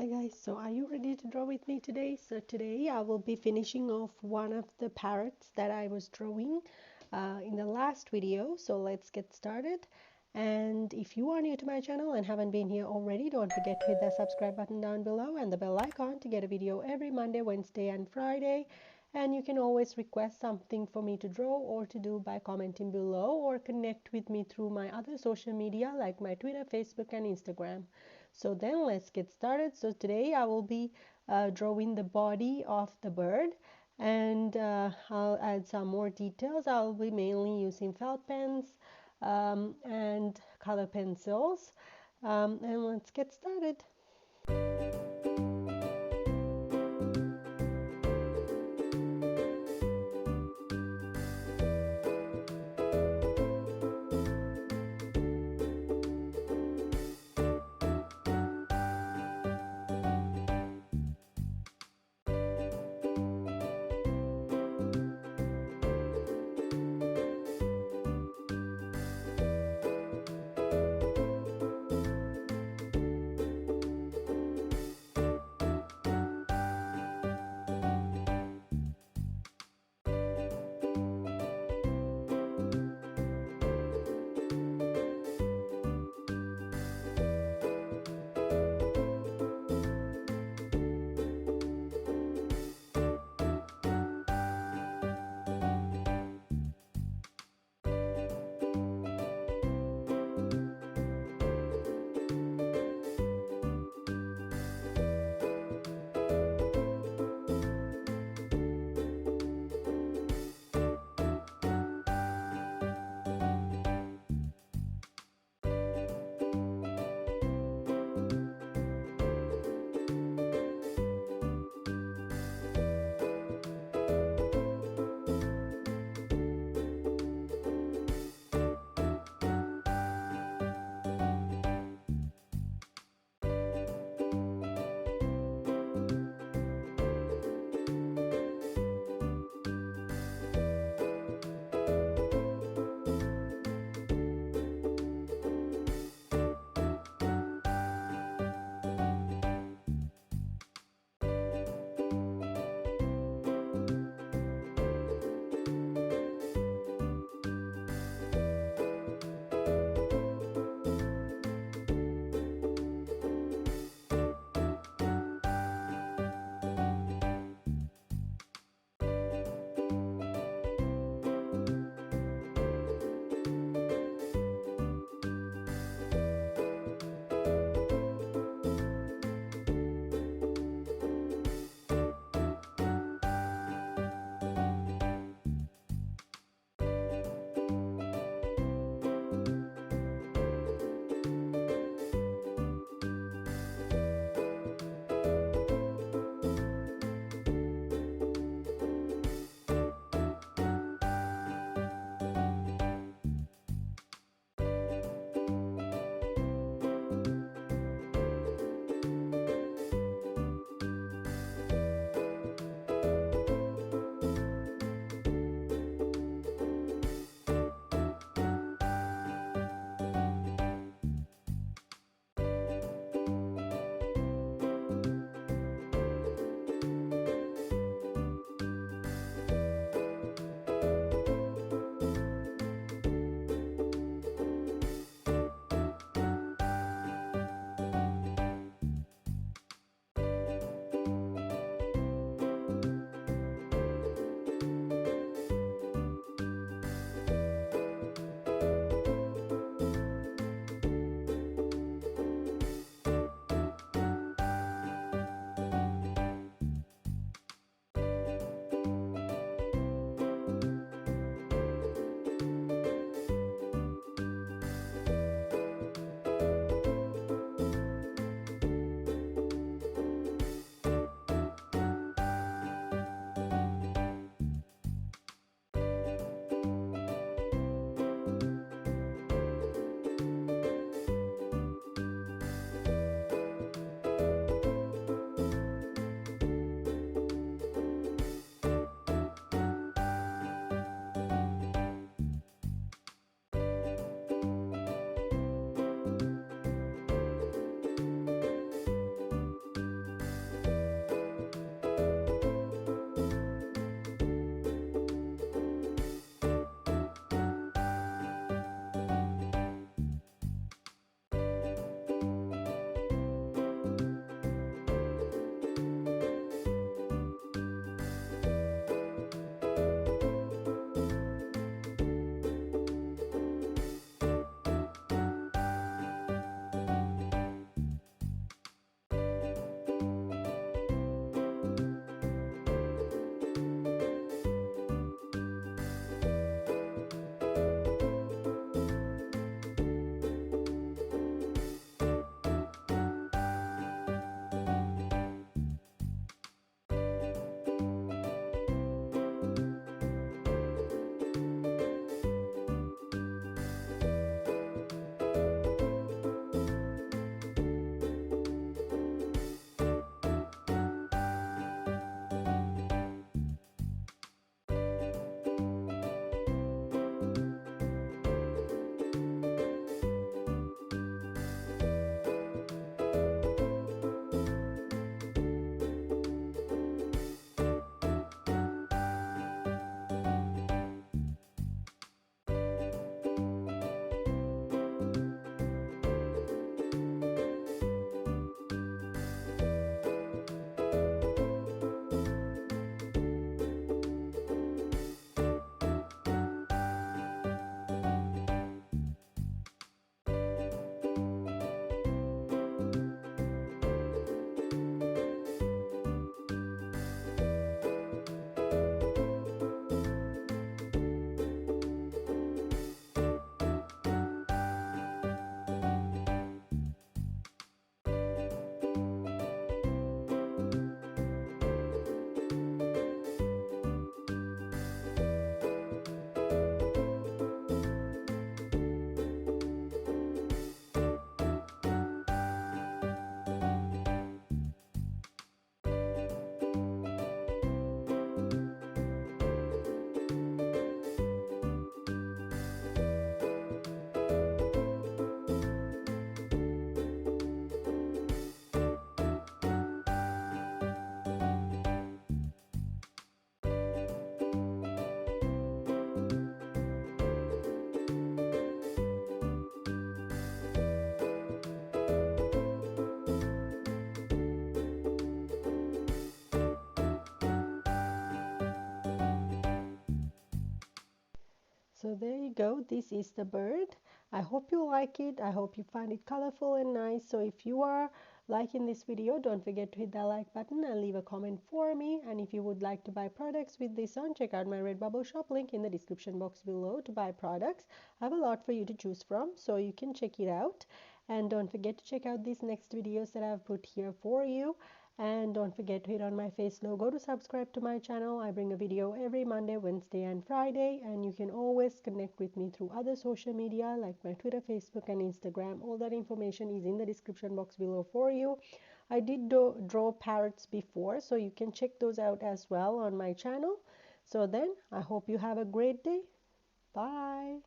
Hi guys, so are you ready to draw with me today? So today I will be finishing off one of the parrots that I was drawing in the last video. So let's get started. And if you are new to my channel and haven't been here already, don't forget to hit the subscribe button down below and the bell icon to get a video every Monday, Wednesday and Friday. And you can always request something for me to draw or to do by commenting below, or connect with me through my other social media like my Twitter, Facebook and Instagram. So then let's get started. So today I will be drawing the body of the bird, and I'll add some more details. I'll be mainly using felt pens and color pencils, and let's get started. So there you go. This is the bird. I hope you like it. I hope you find it colorful and nice. So if you are liking this video, don't forget to hit that like button and leave a comment for me. And if you would like to buy products with this on, check out my Redbubble shop link in the description box below to buy products. I have a lot for you to choose from, so you can check it out. And don't forget to check out these next videos that I've put here for you. And don't forget to hit on my face logo to subscribe to my channel. I bring a video every Monday, Wednesday and Friday, and you can always connect with me through other social media like my Twitter, Facebook and Instagram. All that information is in the description box below for you. I did draw parrots before, so you can check those out as well on my channel. So then I hope you have a great day. Bye.